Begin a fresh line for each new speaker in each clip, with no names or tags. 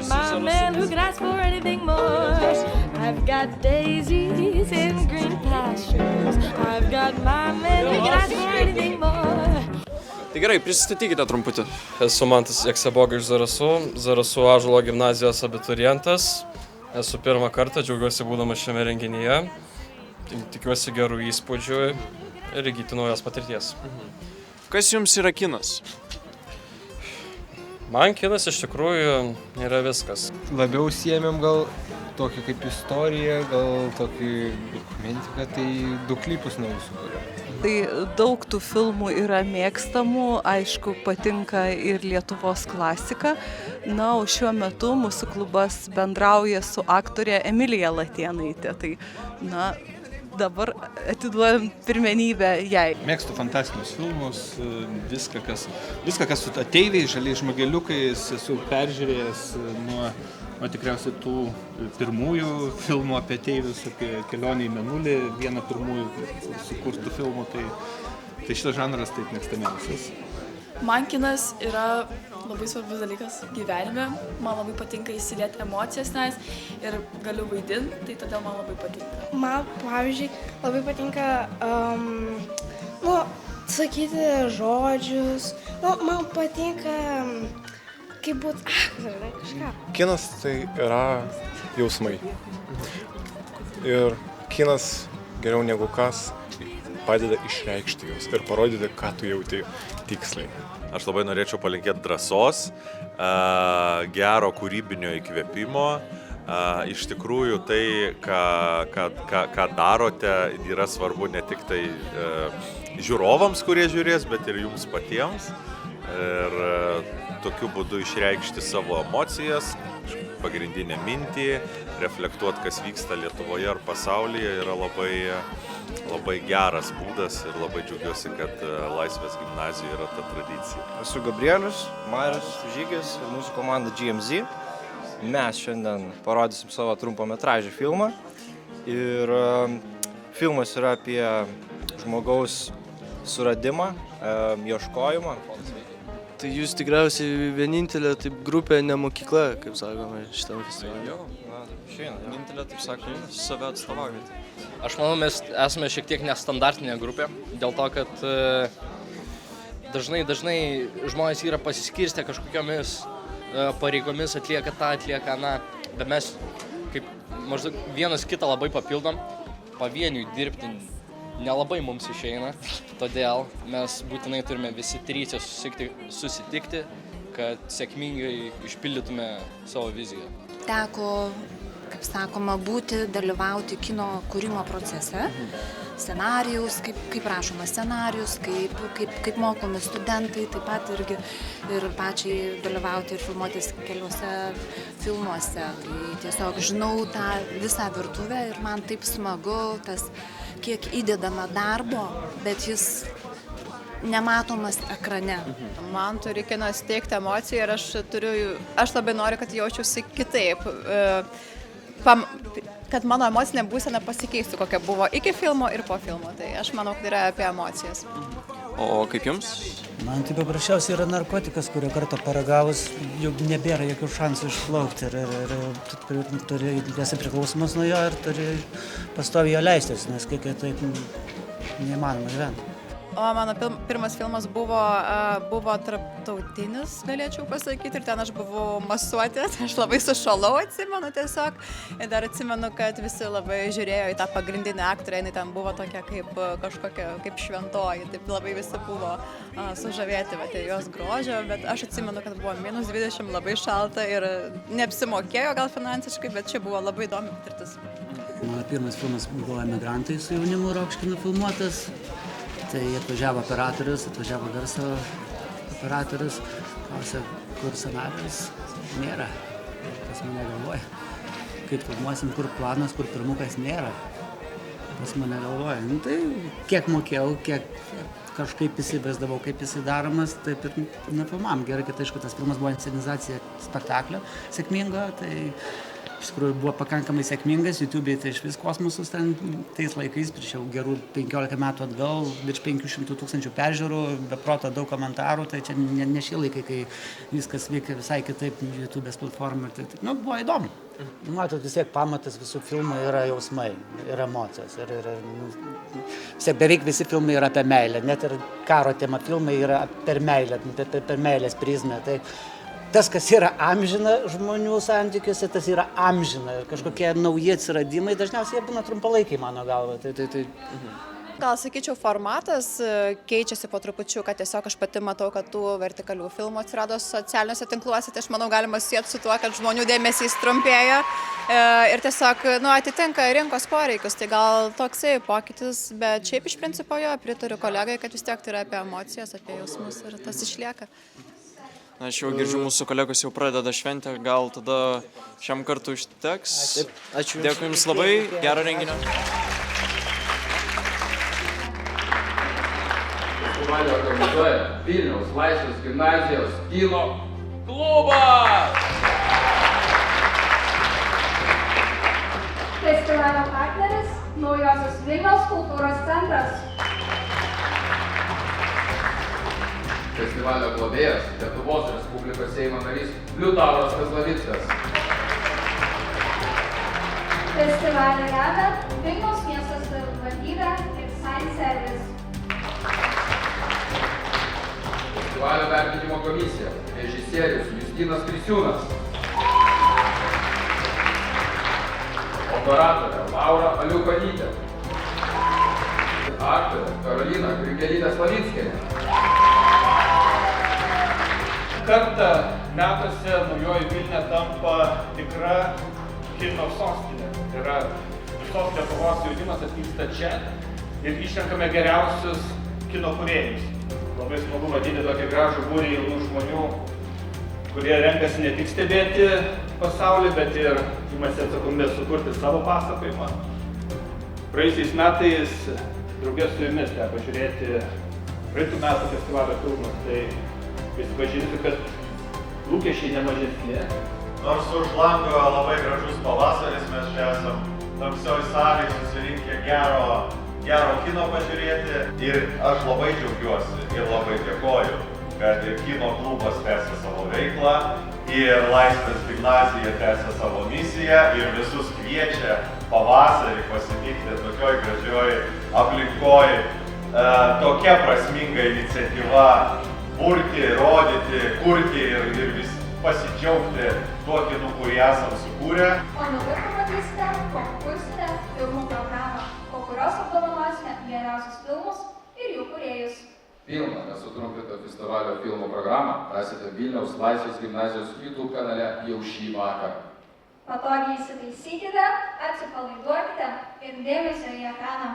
got my man who can ask for anything more. I've got daisies in green pastures. I've got my man who can ask for anything more.
Tai gerai, prisistatykite trumputį.
Esu Mantas Jekseboga iš Zarasų Ąžuolo gimnazijos abiturientas. Esu pirmą kartą, džiaugiuosi būdamas šiame renginyje. Tikiuosi gerų įspūdžių ir įgyti naujos patirties.
Kas jums yra kinas?
Man kinas iš tikrųjų yra viskas.
Labiau siemėm gal tokį kaip istoriją, gal tokį dokumentiką, tai 2 klipus naujus sukūrėm.
Tai daug tų filmų yra mėgstamų, aišku, patinka ir Lietuvos klasika. Na, o šiuo metu mūsų klubas bendrauja su aktorė Emilija Latėnaitė. Tai, na, dabar atiduodam pirmenybę jai.
Mėgstu fantastinius filmus, viską, kas su ateiviais, žaliais žmogeliukais, esu peržiūrėjęs nuo tikriausiai tų pirmųjų filmų apie ateivius, apie kelionę į Mėnulį, vieną pirmųjų sukurtų filmų, tai šitas žanras taip mėgstamiausias.
Man kinas yra labai svarbus dalykas gyvenime, man labai patinka įsilieti emocijas nes ir galiu vaidinti, tai todėl man labai patinka.
Man, pavyzdžiui, labai patinka sakyti žodžius, man patinka kaip būt aktorė, kažką.
Kinas tai yra jausmai. Ir kinas geriau negu kas padeda išreikšti juos ir parodyti, ką tu jauti tiksliai.
Aš labai norėčiau palinkėti drąsos, gero kūrybinio įkvėpimo. Iš tikrųjų tai, ką darote, yra svarbu ne tik tai žiūrovams, kurie žiūrės, bet ir jums patiems. Ir tokiu būdu išreikšti savo emocijas, pagrindinę mintį, reflektuoti, kas vyksta Lietuvoje ar pasaulyje, yra labai geras būdas ir labai džiaugiuosi, kad Laisvės gimnazijoje yra ta tradicija.
Esu Gabrielius, Marius, Žygis ir mūsų komanda GMZ. Mes šiandien parodysim savo trumpametražį filmą ir filmas yra apie žmogaus suradimą, ieškojimą.
Tai jūs tikriausiai vienintelė taip grupė, ne mokykla, kaip sakome, šitam festivalį.
Vienintelė, taip sakant, save atstovaujate.
Aš manau, mes esame šiek tiek nestandartinė grupė, dėl to, kad dažnai žmonės yra pasiskirstę kažkokiomis pareigomis, atlieka tą, atlieka aną, bet mes kaip maždaug vienas kitą labai papildom, pavieniui dirbti nelabai mums išeina, todėl mes būtinai turime visi 3 susitikti, kad sėkmingai išpildytume savo viziją.
Teko, kaip sakoma, dalyvauti kino kūrimo procese, scenarijaus, kaip rašoma scenarijus, kaip mokomi studentai, taip pat irgi ir pačiai dalyvauti ir filmuotis keliuose filmuose. Tai tiesiog žinau tą visą virtuvę ir man taip smagu tas, kiek įdedama darbo, bet jis nematomas ekrane.
Man turi kinas teikti emociją ir aš labai noriu, kad jaučiausi kitaip. Kad mano emocinė būsena pasikeistų, kokia buvo iki filmo ir po filmo. Tai aš manau, kad yra apie emocijas.
O kaip jums?
Man tai paprasčiausiai yra narkotikas, kurio kartą paragavus, jau nebėra jokių šansų išplaukti. Ir turi esi priklausomas nuo jo ir turi pastoviai jo leistis, nes kiek taip neįmanoma gyventi.
O mano pirmas filmas buvo tarptautinis, galėčiau pasakyti, ir ten aš buvau masuotė, aš labai sušalau, atsimenu tiesiog. Ir dar atsimenu, kad visi labai žiūrėjo į tą pagrindinę aktorę, jinai ten buvo tokia kaip šventoji, taip labai visi buvo sužavėti jos grožio, bet aš atsimenu, kad buvo -20, labai šalta ir neapsimokėjo gal finansiškai, bet čia buvo labai įdomi patirtis.
Mano pirmas filmas buvo Emigrantai su jaunimu Rokškinu filmuotas. Tai atvažiavo operatorius, atvažiavo garso operatorius, klausė, kur scenarijus, nėra. Pas mane galvoja, kaip filmuosim, kur planas, kur pirmukas, nėra. Pas mane galvoja, tai kiek mokėjau, kiek kažkaip įsivesdavau, kaip jisai daromas, taip ir nefilmavom. Gerai, kad aišku, tas filmas buvo inscenizacija spektaklio sėkmingo, tai iš tikrųjų buvo pakankamai sėkmingas, YouTube'ai tai iš vis kosmosus ten tais laikais, prieš jau gerų 15 metų atgal, virš 500 000 peržiūrų, beproto daug komentarų, tai čia ne šie laikai, kai viskas veikia visai kitaip YouTube'ės platformą. Tai, buvo įdomu. Matot, vis tiek pamatas visų filmų yra jausmai ir emocijos. Vis tiek beveik visi filmai yra apie meilę, net ir karo tema filmai yra per meilę, per meilės prizmę. Tai tas, kas yra amžina žmonių santykiuose, tas yra amžina. Ir kažkokie nauji atsiradimai, dažniausiai jie būna trumpalaikiai, mano galva.
Gal sakyčiau, formatas keičiasi po trupučiu, kad tiesiog aš pati matau, kad tų vertikalių filmų atsirado socialiniuose tinkluose, tai aš manau galima sieti su tuo, kad žmonių dėmesys trumpėja ir tiesiog atitinka rinkos poreikius, tai gal toksai pokytis, bet šiaip iš principo jo, pritariu kolegai, kad vis tiek tai yra apie emocijas, apie jausmus ir tas išlieka.
Aš jau girdžiu, mūsų kolegos jau pradeda šventę, gal tada šiam kartu užteks.
Ačiū.
Dėkui Jums labai, gero renginio.
Festivalį organizuoja Vilniaus Laisvės gimnazijos kino klubas!
Festivalio partneris Naujosios Vilniaus kultūros centras.
Festivalio globėjas Lietuvos Respublikos Seimo narys Liutauras Kazlavickas.
Festivalį remia Vilniaus miesto savivaldybė ir Sign Service.
Festivalio vertinimo komisija, režisierius Justinas Krisiūnas. Operatorė Laura Aliukonytė. Aktorė Karolina Grigelytė Slavinskienė.
Kartą metuose Naujoji Vilnia tampa tikra kino sostinė. Tai yra visos Lietuvos jaunimas atvyksta čia ir išrenkame geriausius kino kūrėjus. Labai smagu matyti tokį gražų būrį jaunų žmonių, kurie renkasi ne tik stebėti pasaulį, bet ir imasi atsakomybės sukurti savo pasakojimą. Praėjusiais metais draugės su jumis teko žiūrėti praeitų metų festivalio filmus, tai prisipažinsiu, kad lūkesčiai nemažesni.
Nors už lango labai gražus pavasaris, mes čia esam tamsioj salėj susirinkę gero kino pažiūrėti ir aš labai džiaugiuosi ir labai dėkoju, kad ir kino klubas tęsia savo veiklą ir Laisvės gimnazija tęsia savo misiją ir visus kviečia pavasarį pasitikti tokioj gražioj aplinkoj. Tokia prasminga iniciatyva burti, rodyti, kurti ir vis pasidžiaugti tuo kinu, kurį esam sukūrę.
O dabar pamatysite konkursinę filmų programą, po kurios apdovanosime geriausius filmus ir jų kūrėjus.
Filmą nesutrumpintą festivalio filmų programą rasite Vilniaus Laisvės gimnazijos YouTube kanale jau šį vakarą.
Patogiai įsitaisykite, atsipalaiduokite ir dėmesio į ekraną.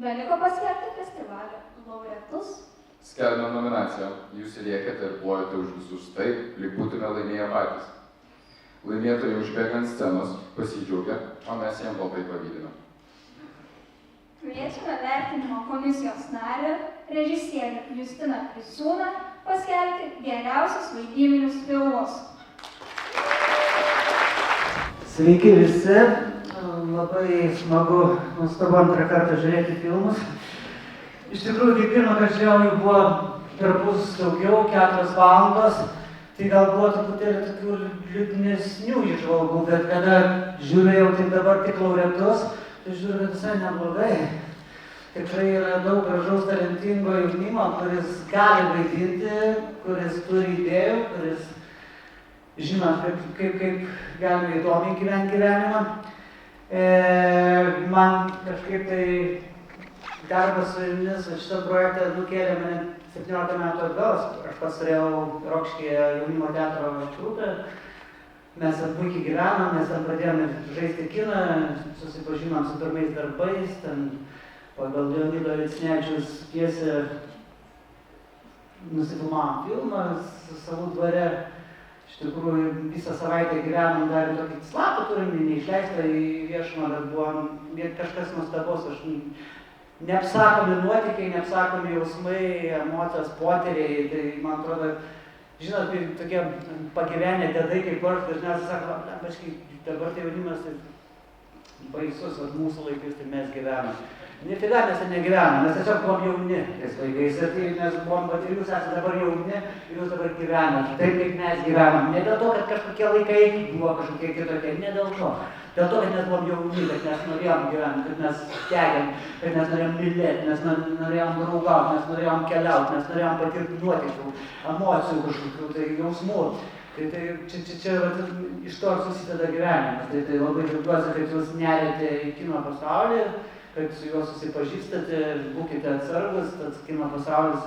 Beliko paskelbti festivalio laureatus.
Skelbiame nominaciją. Jūs liekate ir plojate už visus taip, lyg būtume laimėję patys. Laimėtojai užbėga ant scenos, pasidžiaugia, o mes jam baltai pavydime.
Kviečiame vertinimo komisijos narį, režisierių Justiną Krisiūną, paskelbti geriausius vaidybinius filmus.
Sveiki visi. Labai smagu, nuostabu antrą kartą žiūrėti filmus. Iš tikrųjų, kai pirmą kartą žiūrėjau, jų buvo perpus daugiau, 4 valandos, tai gal buvo truputėlį tokių liūdnesnių įžvalgų, bet kada žiūrėjau taip dabar tik laureatus, tai žiūrėjau visai neblogai. Tikrai yra daug gražaus talentingo jaunimo, kuris gali vaidinti, kuris turi idėjų, kuris žino, kaip galima įdomiai gyventi gyvenimą. Man kažkaip tai darbas su jumis šitą projektą nukėlė mane 17 metų atgal. Aš pats turėjau Rokiškyje jaunimo teatro trupę. Mes ten puikiai gyvenom, mes ten pradėjome žaisti kiną, susipažinom su pirmais darbais, ten pagal Leonido Vicnevičiaus pjesę nusifilmavom filmą Salų dvare. Iš tikrųjų, visą savaitę gyvenom, darėm tokį slapą turinį, neišleistą į viešumą, bet buvo kažkas nuostabos. Neapsakomi nuotykiai, neapsakomi jausmai, emocijos, potyriai. Tai, man atrodo, žinot, tokie pagyvenę dėdai kaip aš dažniausiai sako, pačkai, dabar tai jaunimas tai baisus, vat mūsų laikais tai mes gyvenam. Nifiga mes ten negyvenam, mes tiesiog buvom jauni tais laikais ir tai mes buvom, bet ir jūs esate dabar jauni ir jūs dabar gyvenat, taip kaip mes gyvenam. Ne dėl to, kad kažkokie laikai buvo kažkokie kitokie, ne dėl to. Dėl to, kad mes buvom jauni, kad mes norėjom gyventi, kad mes tegėm, kad mes norėjom mylėti, mes norėjom draugauti, mes norėjom keliauti, mes norėjom patirti nuotykių, emocijų kažkokių, tai jausmų. Tai čia iš to susideda gyvenimas. Tai labai džiaugiuosi, kad jūs nerėte į kino pasaulį, kad su juo susipažįstate, būkite atsargus, tas kino pasaulis,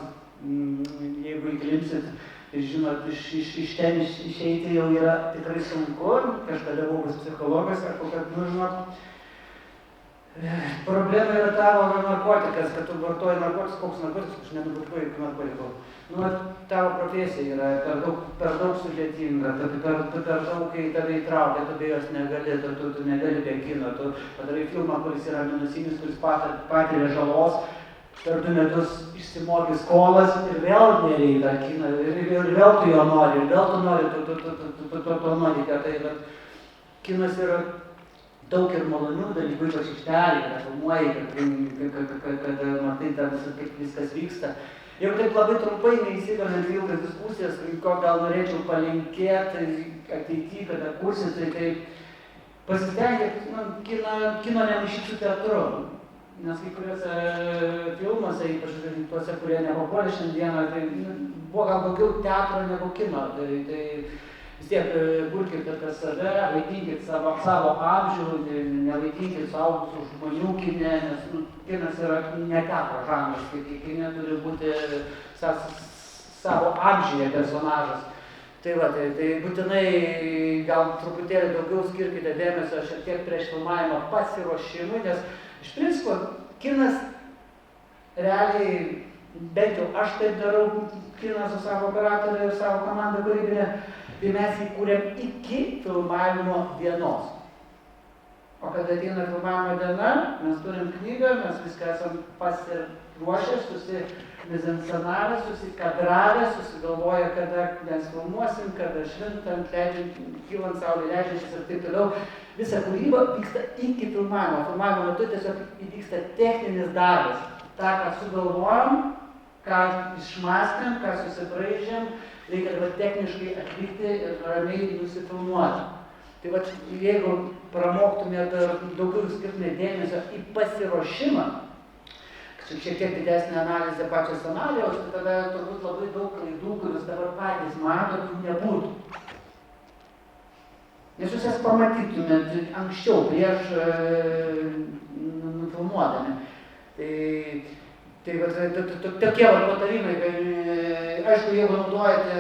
jeigu įklimpsit, tai žinot, iš ten išeiti jau yra tikrai sunku, kažkada buvau psichologas, sako, kad, žinot, problema yra tavo narkotikas, kad tu vartoji narkotikas, koks narkotikas, aš nenuvartoju iki narkotikų. Tavo profesija yra per daug sudėtinga, per daug, kai tave įtraukia, tu be jos negali, tu negali be kino, tu padarai filmą, kuris yra minusinis, kuris patiria žalos, per 2 metus išsimoki skolas ir vėl nereikia tą kiną, ir vėl tu jo nori, ir vėl tu nori to nuotykio. Tai kinas yra daug ir malonių dalykų, ypač aikštelėje, kada filmuoji, kad matai kaip viskas vyksta. Jeigu taip labai trumpai neįsivelint ilgas diskusijas, ko gal norėčiau palinkėti ateityje, kada kursit, tai pasistengėt kino nemaišyti su teatru. Nes kai kuriuose filmuose, ypač tuose, kurie nepapuolė šiandieną, tai buvo gal daugiau teatro negu kino. Tai vis tiek burkite apie save, vaidinkit savo amžių, nevaidinkit suaugusių žmonių kine, nes kinas yra ne teatro žanras, kai kine turi būti savo amžiuje personažas. Tai būtinai gal truputėlį daugiau skirkite dėmesio šiek tiek prieš filmavimo pasiruošimui, nes iš principo kinas realiai, bent jau aš taip darau kiną su savo operatoriu ir savo komanda kūrybinė, tai mes įkūrėm iki filmavimo dienos. O kada ateina filmavimo diena, mes turim knygą, mes viską esam pasiruošę, susimizenscenavę, susikadravę, susigalvoję, kada mes filmuosim, kada švintant, kylant saulė, leidžiančiais ir taip toliau. Visa kūryba vyksta iki filmavimo. Filmavimo metu tiesiog įvyksta techninis darbas. Ta, ką sugalvojom, ką išmąstėm, ką susibraižėm, reikia dabar techniškai atvykti ir ramiai nusifilmuoti. Tai jeigu pramoktumėte daugiau skirtumėte dėmesio į pasiruošimą, šiek tiek didesnė analizė pačio scenarijaus, tai tada turbūt labai daug klaidų, kurias dabar patys matot, nebūtų. Nes jūs jas pamatytumėt anksčiau, prieš nufilmuodami. Tokie patarimai, aišku, jeigu naudojate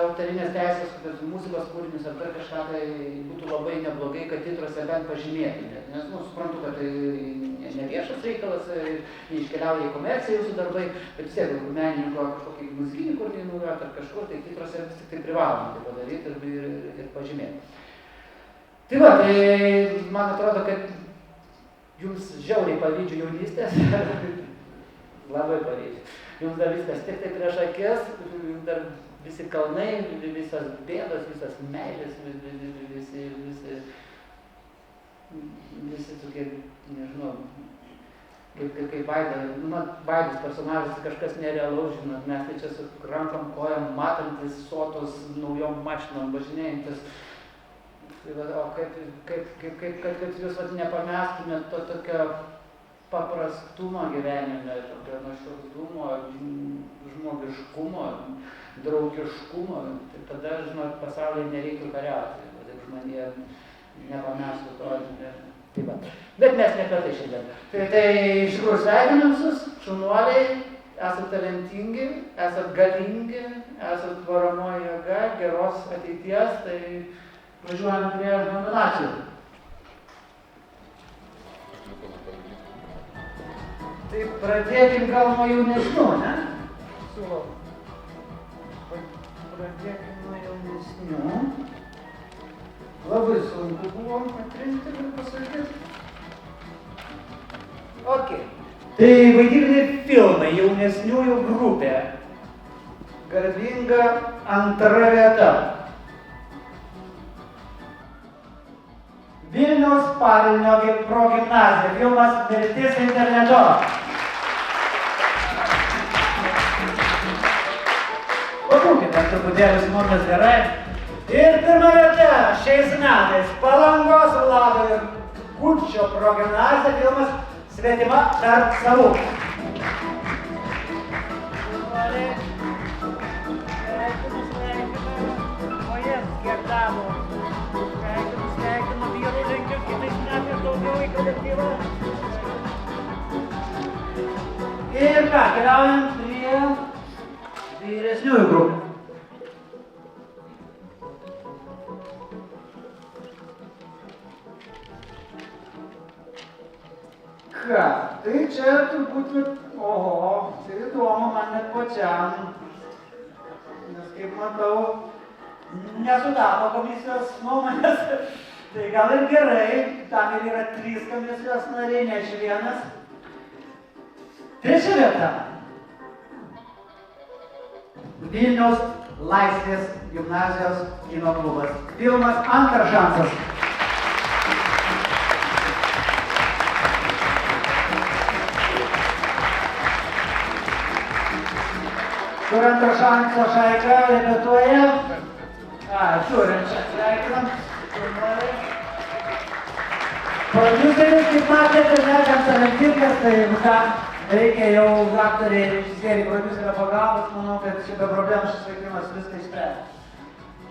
autorinės teisės, kokios muzikos kūrinius ar dar kažką, tai būtų labai neblogai, kad titruose bent pažymėtumėt. Nes, suprantu, kad tai ne viešas reikalas, neiškeliauja į komerciją jūsų darbai, bet vis tiek, jeigu menininko kažkokį muzikinį kūrinį naudojat ar kažkur, tai titruose vis tik tai privaloma tai padaryti ir pažymėti. Tai man atrodo, kad jums žiauriai pavydžiu jaunystės. Labai pavydžiu. Jums dar viskas tik tai prieš akis, dar visi kalnai, visas bėdos, visas meilės, visi tokie, nežinau, kaip Vaidas personažas kažkas nerealaus, žinot, mes tai čia su rankom kojom matantis, sotos, naujom mašinom važinėjantis. O kaip jūs nepamestumėt to tokio paprastumo gyvenime, tokio nuoširdumo, žmogiškumo, draugiškumo, tai tada, žinot, pasaulyje nereiktų kariauti, jeigu žmonė nepamestų to. Tai va. Bet mes ne apie tai šiandien. Tai iš tikrųjų sveikinam visus, šaunuoliai, esat talentingi, esat galingi, esat varomoji jėga, geros ateities, tai važiuojam prie nominacijų. Tai pradėkim gal nuo jaunesnių, ne? Siūlau. Pradėkim nuo jaunesnių. Labai sunku buvo atrinkti ir pasakyti. Ok. Tai vaidybiniai filmai, jaunesniųjų grupė. Garbinga antra vieta. Vilniaus Pavilnio progimnazija. Filmas Mirtis internetu. Pabūkite truputėlį su mumis gerai. Ir pirma vieta šiais metais Palangos Vlado ir Gučio progimnazija, filmas Svetima tarp savų. O jiems kiek damų. Sveikinu, vyrų linkiu kitais metais daugiau į kolektyvą. Ir ką, keliaujam prie vyresniųjų grupių. Ką, tai čia turbūt, oho, tai įdomu man net pačiam, nes kaip matau, nesutapo komisijos nuomonės, tai gal ir gerai, tam ir yra 3 komisijos nariai, ne aš vienas. Trečia vieta. Vilniaus Laisvės gimnazijos kino klubas. Filmas Antras šansas. Kur Antro šanso šaika repetuoja? Turim čia sveikinam. Prodiuseris, kaip matėte, nekam talentingas, tai ką, reikia jau aktoriai, režisieriai, prodiuserio pagalbos, manau, kad čia be problemų šis vaikinas viską išspręs.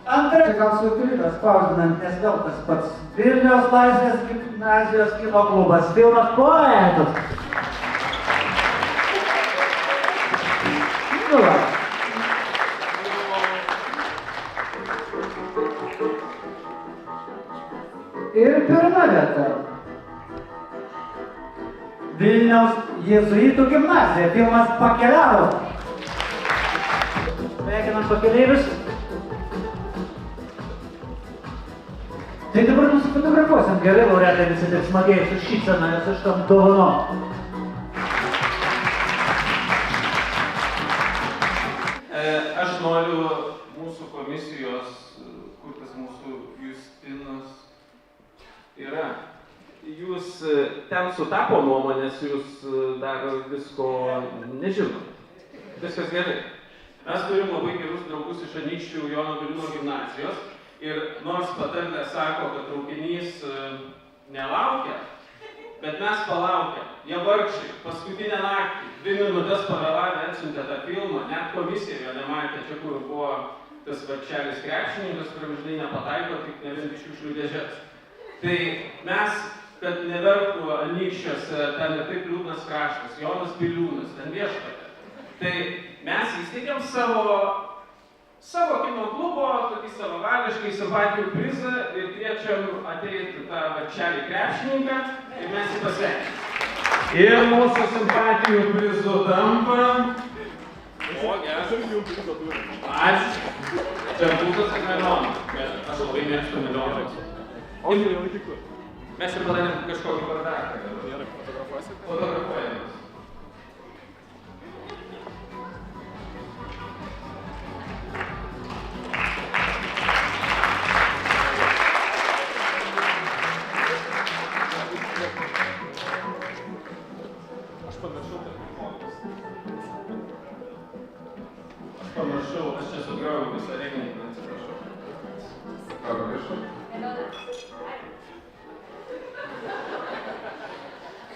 Antra, gal suklydas spausdinant, nes vėl tas pats. Vilniaus Laisvės gimnazijos kino klubas. Filmas Poetas. Ir pirma vieta. Vilniaus jėzuitų gimnazija. Filmas Pakeliavo. Sveikinam pakeleivius. Tai dabar nusifotografuosim gerai, laureatai visi taip smagiai su šypsena, nes aš tam dovanom.
Aš noriu mūsų komisijos, kur tas mūsų Justinas yra. Jūs ten sutapo nuomonės, jūs dar visko nežinot. Viskas gerai. Mes turim labai gerus draugus iš Anykščių Jono Biliūno gimnazijos ir nors patarlė sako, kad traukinys nelaukia, bet mes palaukiam. Jie vargšiai, paskutinę naktį, 2 minutės pavėlavę atsiuntė tą filmą, net komisija jo nematė, čia kur buvo tas vargšelis krepšininkas, kur žinai nepataiko, tik ne vien iš šiukšlių dėžės. Tai mes, kad neverktų Anykščiuose, ten ir taip liūdnas kraštas, Jonas Biliūnas, ten viešpatė. Tai mes įsteigėm savo kino klubo, tokį savavališkai simpatijų prizą ir kviečiam ateiti tą vargšelį krepšininką ir mes jį pasveikinam. Ir mūsų simpatijų prizu tampa... Ačiū. Čia būtas ir melionas, bet aš labai mėgstu melioną. Mes čia padarėm kažkokį bardaką. Fotografuojamės. Pamiršau, aš čia sugrauju visą renginį, atsiprašau. Ką pamiršau?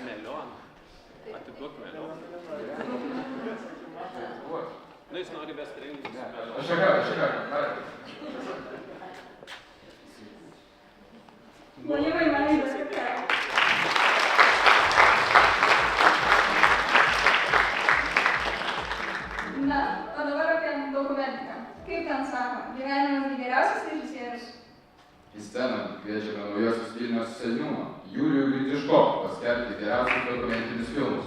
Melioną. Atiduok melioną. Na, jis nori vesti renginį. Aš ką,
Moje vai,
seniūną Julijų Lytiško paskelbti geriausius dokumentinius filmus.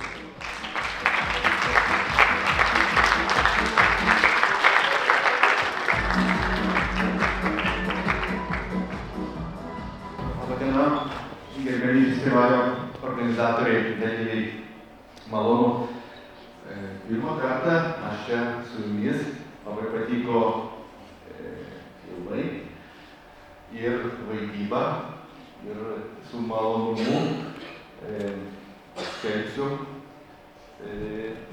Labadiena, gerbiami festivalio organizatoriai, dalyviai. Malonu. Pirmą kartą aš čia su jumis, labai patiko filmai ir vaidyba ir su malonumu skelbsiu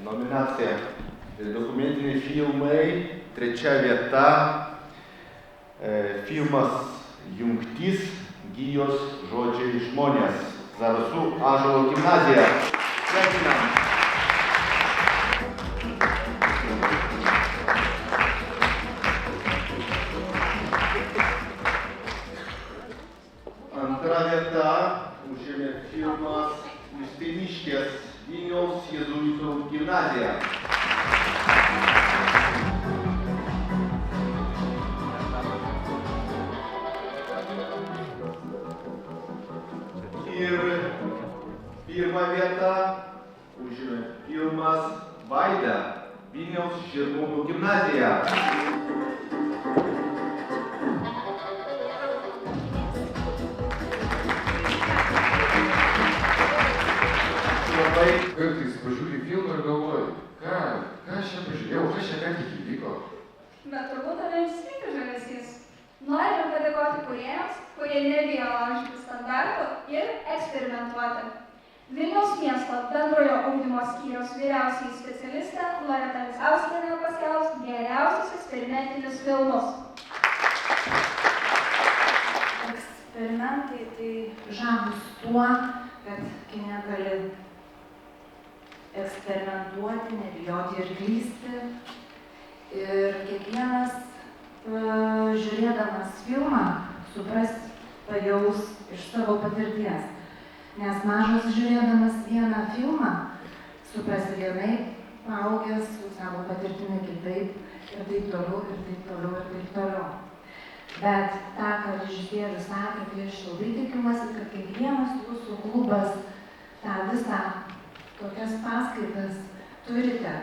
nominaciją. Dokumentiniai filmai, 3 vieta, filmas Jungtis, Gijos žodžiai žmonės, Zarasų Ąžuolo gimnazija. Sveikinam. Antra vieta užėmė filmas Justiniškės, Vilniaus jėzuitų gimnazija. Ir pirmą vietą užėmė filmas Vaida, Vilniaus Žirmūnų gimnazija.
Kartais pažiūri filmą ir galvoju, ką aš čia pažiūrėjau, kas čia ką tik įvyko.
Bet turbūt tave išsirinkti žavesys. Norime padėkoti kūrėjams, kurie nebijo laužyti standartų ir eksperimentuoti. Vilniaus miesto bendrojo ugdymo skyriaus vyriausiai specialistė Loreta Lisauskienė paskelbs geriausius eksperimentinius filmus.
Eksperimentai tai žavūs tuo, kad kine gali eksperimentuoti, nebijoti ir klysti. Ir kiekvienas žiūrėdamas filmą supras, pajaus iš savo patirties. Nes mažas žiūrėdamas vieną filmą supras vienaip, paaugęs su savo patirtimi kitaip ir taip toliau, ir taip toliau, ir taip toliau. Bet tą, ką režisierius sakė, tai aš labai tikiuosi, kad kiekvienas jūsų klubas tą visą tokias paskaitas turite.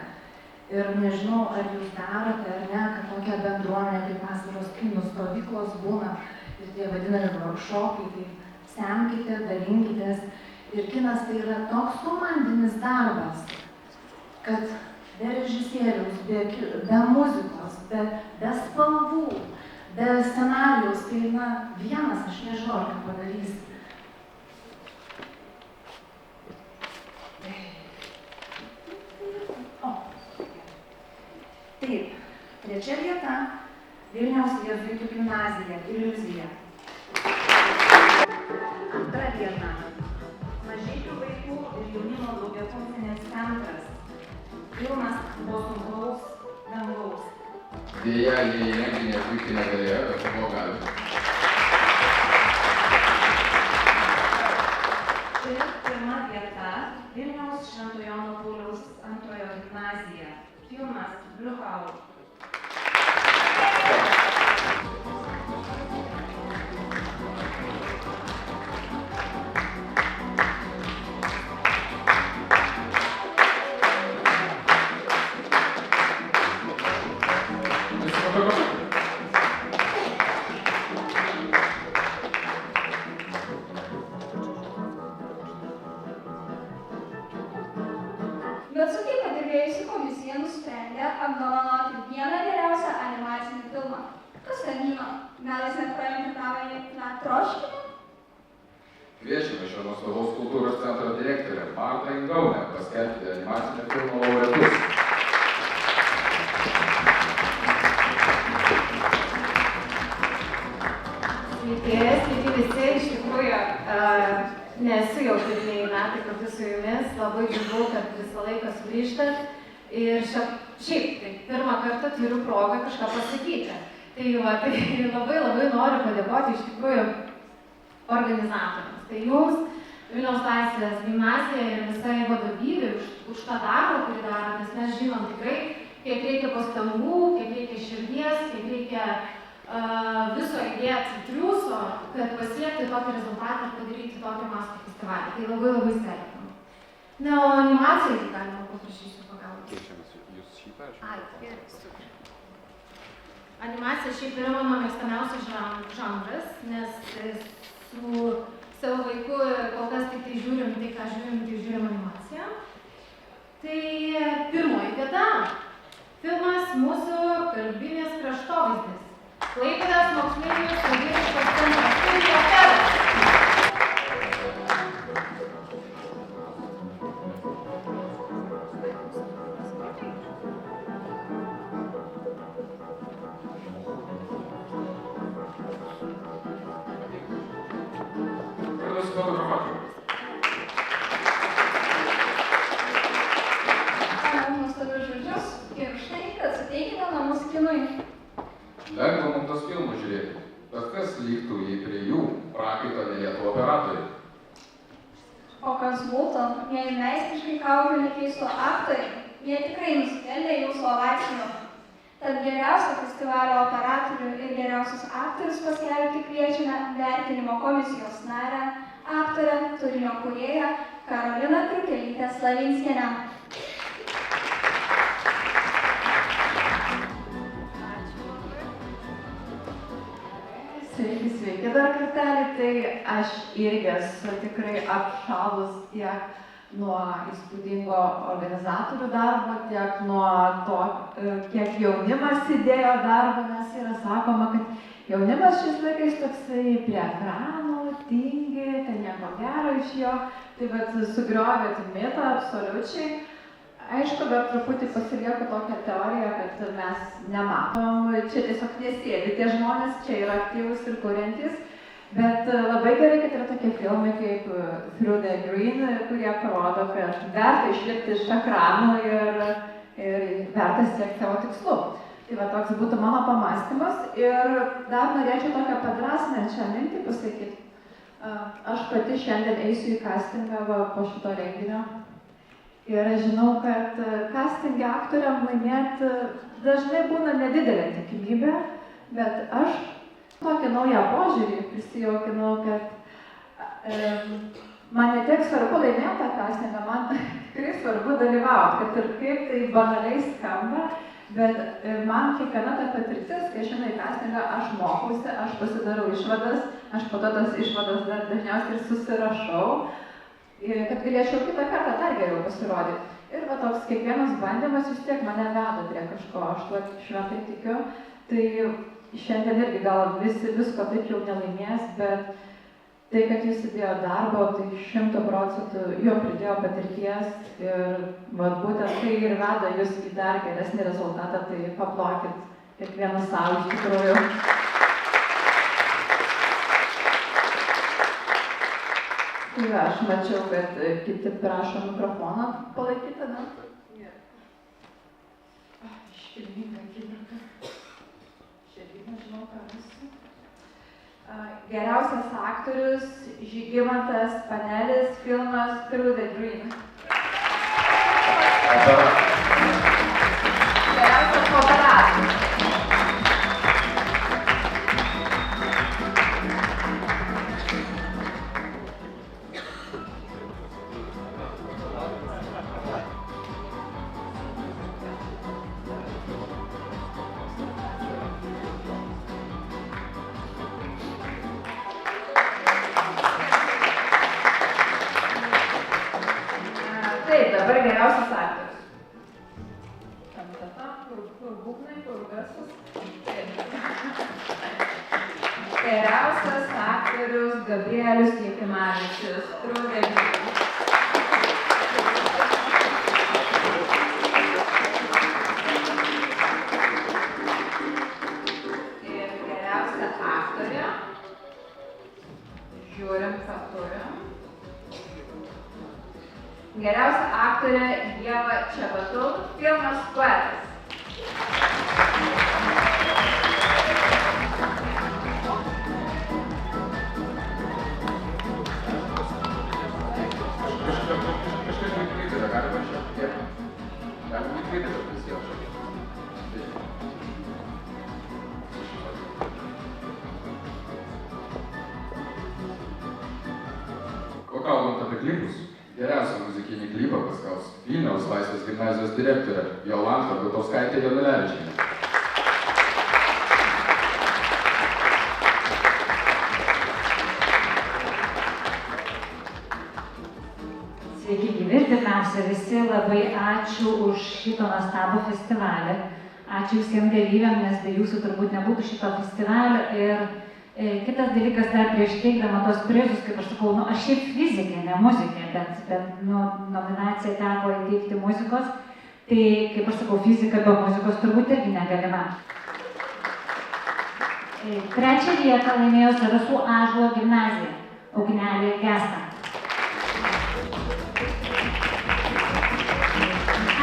Ir nežinau, ar jūs darote ar ne, kad tokia bendruomenė, kaip vasaros kinų stovyklos būna ir tie vadinami workshopai, tai semkite, dalinkitės. Ir kinas tai yra toks komandinis darbas, kad be režisieriaus, be muzikos, be spalvų, be scenarijaus, tai vienas, aš nežinau, ar ką padarys. Taip, 3 vieta Vilniaus jėzuitų gimnazija, Iliuzija. 2 vieta Mažeikių vaikų ir jaunimo daugiafunkcinis centras. Filmas buvo sunkaus dangaus.
Deja, jie į renginį atvykti negalėjo, bet buvo galima.
Ir 1 vieta Vilniaus Švento Jono Pauliaus II gimnazija. Filmas Bliuchau.
Bet su taip padirbėjusi komisija nusprendė apdovanoti vieną geriausią animacinį filmą. Kas ten žino? Gal jis net praimtavo į troškinį?
Kviečiame šio nuostabaus kultūros centro direktorę Martą Ingaunę paskelbti animacinio filmo laureatus.
Sveiki visi, iš tikrųjų nesu jau pirmieji metai kartu su jumis, labai džiugu, kad visą laiką sugrįžtat ir šiaip, tai pirmą kartą turiu progą kažką pasakyti. Tai labai noriu padėkoti iš tikrųjų organizatoriams. Tai jums, Vilniaus Laisvės gimnazija ir visai vadovybė už tą darbą, kurį daro, nes mes žinom tikrai, kiek reikia pastangų, kiek reikia širdies, kiek reikia viso įdėti triūso, kad pasiekti tokį rezultatą ir padaryti tokį mastą festivalį. Tai labai labai sveikinu. Na, o animacijai tai galima paprašysiu pagalbos.
Keičiamės jūs šį paaiškinimą.
Ai, gerai, super. Animacija šiaip yra mano mėgstamiausias žanras, nes su savo vaiku kol kas tik tai žiūrim, tai ką žiūrim, tai žiūrim animaciją. Tai pirmoji vieta. Filmas mūsų kalbinės kraštovaizdis. Klaipėdos moksleivių saviraiškos centras Studio Feras.
Nuostabius žodžius ir už tai, kad suteikite namus kinui.
Lengva mums tos filmus žiūrėti, bet kas liktų, jei prie jų prakaito nelietų operatoriai?
O kas būtų, jei meistriškai kaukių nekeistų aktoriai, jie tikrai nusipelnė jūsų ovacijų. Tad geriausią festivalio operatorių ir geriausius aktorius paskelbti kviečiame vertinimo komisijos narę, aktorę, turinio kūrėją Karoliną Kriukelytę Slavinskienę.
Sveiki, sveiki dar kartelį. Tai aš irgi esu tikrai apšalus tiek nuo įspūdingo organizatorių darbo, tiek nuo to, kiek jaunimas įdėjo darbo, nes yra sakoma, kad jaunimas šiais laikais toksai prie ekranų, tingi, ten nieko gero iš jo. Tai vat sugriovėt mitą absoliučiai. Aišku, dar truputį pasilieku tokią teoriją, kad mes nematom, čia tiesiog nesėdi tie žmonės, čia yra aktyvus ir kuriantis, bet labai gerai, kad yra tokie filmai kaip Through the Green, kurie parodo, kad verta išlipti iš ekranų ir verta siekti savo tikslų. Tai va, toks būtų mano pamąstymas ir dar norėčiau tokią padrasnančią mintį pasakyti. Aš pati šiandien eisiu į castingą po šito renginio. Ir aš žinau, kad castingė aktoriam laimėti dažnai būna nedidelė tikimybė, bet aš tokį naują požiūrį prisijaukinau, kad man ne tiek svarbu laimėti tą castingą, man tikrai svarbu dalyvauti, kad ir kaip tai banaliai skamba, bet man kiekviena ta patirtis, kai aš einu į castingą, aš mokausi, aš pasidarau išvadas, aš po to tas išvadas dar dažniausiai ir susirašau, kad galėčiau kitą kartą dar geriau pasirodyti. Ir va toks kiekvienas bandymas vis tiek mane veda prie kažko, aš tuo šventai tikiu. Tai šiandien irgi gal visko taip jau nelaimės, bet tai, kad jis įdėjo darbo, tai 100% jo pridėjo patirties ir va, būtent tai ir veda jūs į dar geresnį rezultatą, tai paplokit kiekvieną savo iš tikrųjų. Tai aš mačiau, kad kiti prašo mikrofoną palaikyti, ne? Iškilminga akimirka. Šiandien nežinau, ką esu. Geriausias aktorius Žygimantas Panelis, filmas Through the Green. Geriausias operatorius. Taip, dabar geriausias aktorius. Kur būgnai, kur garsas. Geriausias aktorius Gabrielius Jakimavičius. Through the Green. Ir geriausia aktorė. Žiūrim, ką turim. Geriausia aktorė Ieva Čebatul, filmas Poetas.
naujausią muzikinį klipą paskelbs Vilniaus Laisvės gimnazijos direktorė Jolanta Gutauskaitė Janulevičienė.
Sveiki gyvi, pirmiausia visi, labai ačiū už šitą nuostabų festivalį. Ačiū visiems dalyviam, nes be jūsų turbūt nebūtų šito festivalio. Ir kitas dalykas, dar prieš teikdama tos prizus, kaip aš sakau, aš šiaip fizikė, ne muzikė, bet nominaciją teko įteikti muzikos. Tai, kaip aš sakau, fizika be muzikos turbūt irgi negalima. Trečią vietą laimėjo Zarasų Ąžuolo gimnazija, Ugnelė Gesta.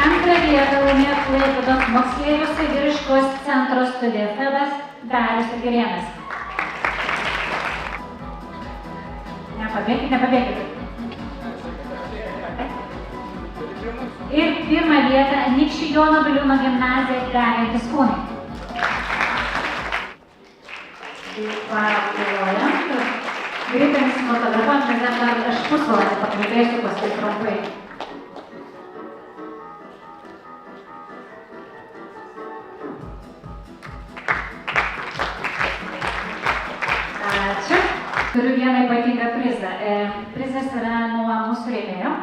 Antrą vietą laimėjo Klaipėdos moksleivių saviraiškos centro studija Febas Darius Girėnas. Nepabėkit. Ir pirmą vietą Anykščių Jono Biliūno gimnazija Degantis kūnai. Pagalvojant, greitai nusifotografuojant, nes dar aš pusvalandį pakalbėsiu paskui trumpai. Turiu vieną ypatingą prizą. Prizas yra nuo mūsų rėmėjo,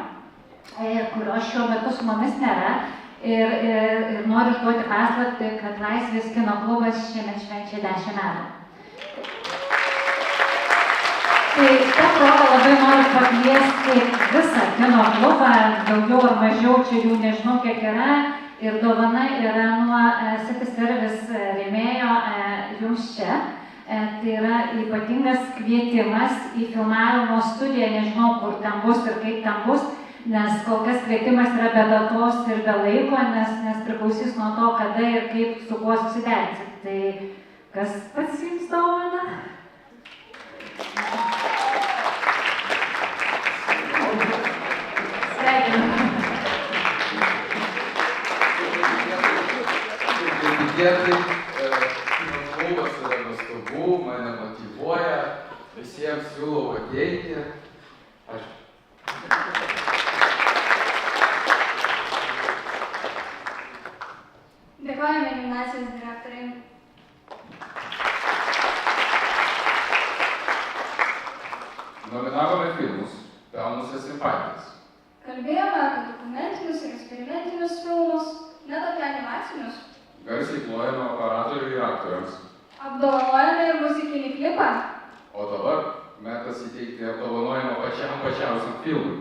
kurio šiuo metu su mumis nėra. Ir noriu užduoti paslaptį, kad Laisvės kino klubas šiemet švenčia 10 metų. Tai ta proga labai noriu pakviesti visą kino klubą, daugiau ar mažiau, čia jų nežinau kiek yra. Ir dovana yra nuo City Service rėmėjo jums čia. Tai yra ypatingas kvietimas į filmavimo studiją, nežinau, kur ten bus ir kaip ten bus, nes kol kas kvietimas yra be datos ir be laiko, nes priklausys nuo to, kada ir kaip su kuo susiderinsit. Tai kas pasiims dovaną? Sveikinu.
Klubas yra nuostabu, mane motyvuoja, visiems siūlau ateiti.
Dėkojame gimnazijos direktoriai.
Nominavome filmus, pelnusias simpatijas.
Kalbėjome apie dokumentinius ir eksperimentinius filmus, net apie animacinius.
Garsiai plojame operatoriui ir aktoriams.
Apdovanojame ir muzikinį klipą.
O dabar metas įteikti apdovanojimą pačiausiam filmui.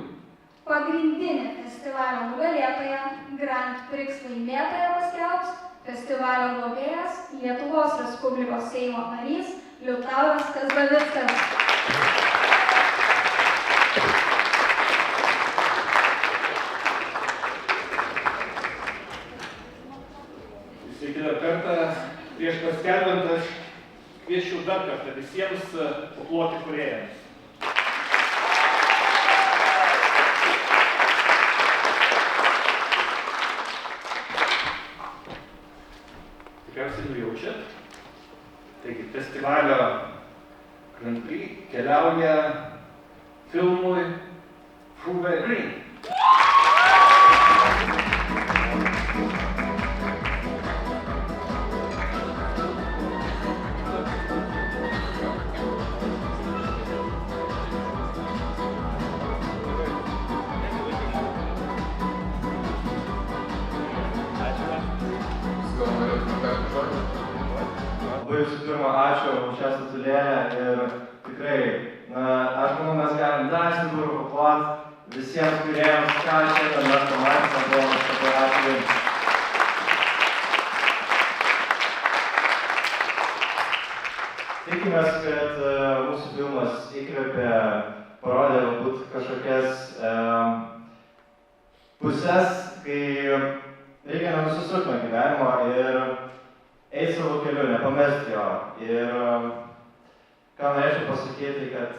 Pagrindinė festivalio nugalėtoja, Grand Prix laimėtoja paskelbs festivalio globėjas Lietuvos Respublikos Seimo narys Liutauras Kazbavickas.
Sveiki dar kartą. Prieš paskelbant aš kviesčiau dar kartą visiems paploti kūrėjams. Tikriausiai nujaučiat. Taigi festivalio Grand Prix keliauja filmui Fruve Green.
Labai visų pirma, ačiū už šią statulėlę ir tikrai, aš manau, mes galim drąsiai durų paplot visiems kūrėjams, ką šiandien mes pamatėme, buvo ačiū jums. Tikimės, kad mūsų filmas įkvėpė, parodė galbūt kažkokias pusės, kai reikia nenusisukti nuo gyvenimo ir eiti savo keliu, nepamesti jo. Ir ką norėčiau pasakyti, kad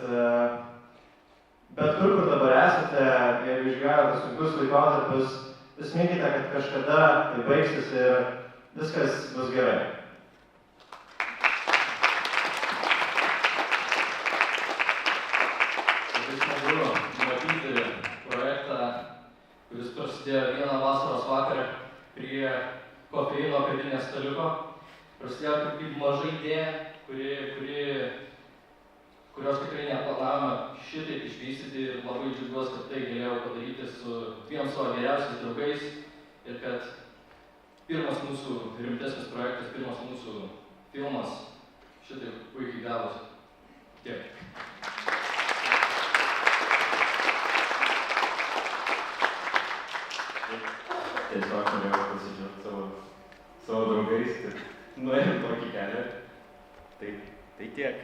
bet kur dabar esate ir išgyvenate sunkius laikotarpius, prisiminkite, kad kažkada tai baigsis ir viskas bus gerai.
Labai smagu matyti projektą
prasidėjo vieną vasaros vakarą prie kofeino kavinės staliuko. Prasidėjo kaip maža idėja, kurios tikrai neplanavome šitaip išvystyti ir labai džiaugiuosi, kad tai galėjau padaryti su dviem savo geriausiais draugais ir kad pirmas mūsų rimtesnis projektas, pirmas mūsų filmas šitaip puikiai gavosi. Tiek.
Tiesiog norėjau pasidžiaugti savo draugais ir nuėjom tokį kelią. Tai tiek.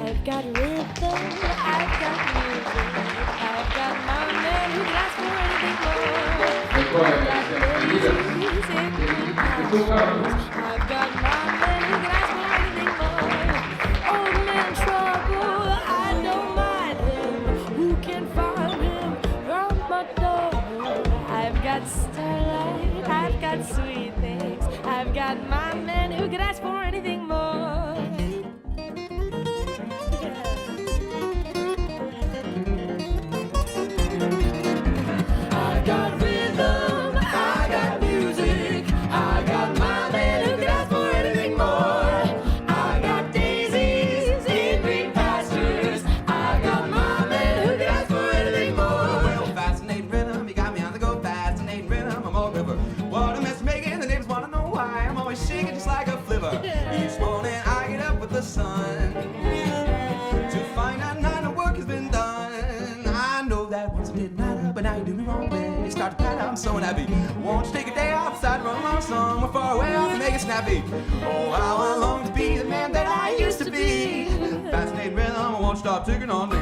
I've got rhythm, I've got music, I've got my man who can ask for anything more. I've got my man who can ask for anything more. Old man trouble, I don't mind him. Who can find him round my door? I've got starlight, I've got sweet things, I've got my man who can ask for anything more. I got rhythm, I got music, I got my man who can ask for anything more. I got daisies in green pastures, I got my man who can ask for anything more.
Well, fascinating rhythm, you got me on the go, fascinating rhythm, I'm all over. What a mess making, the neighbors wanna know why. I'm always shaking just like a flivver. Each morning I get up with the sun to find out none of work has been done. I know that once it didn't matter, but now you do me wrong when you start to pat. I'm so unhappy. Won't you take a day outside, run along somewhere far away off and make it snappy? Oh, how I long to be the man that I used to be. Fascinating rhythm, I won't stop taking on me.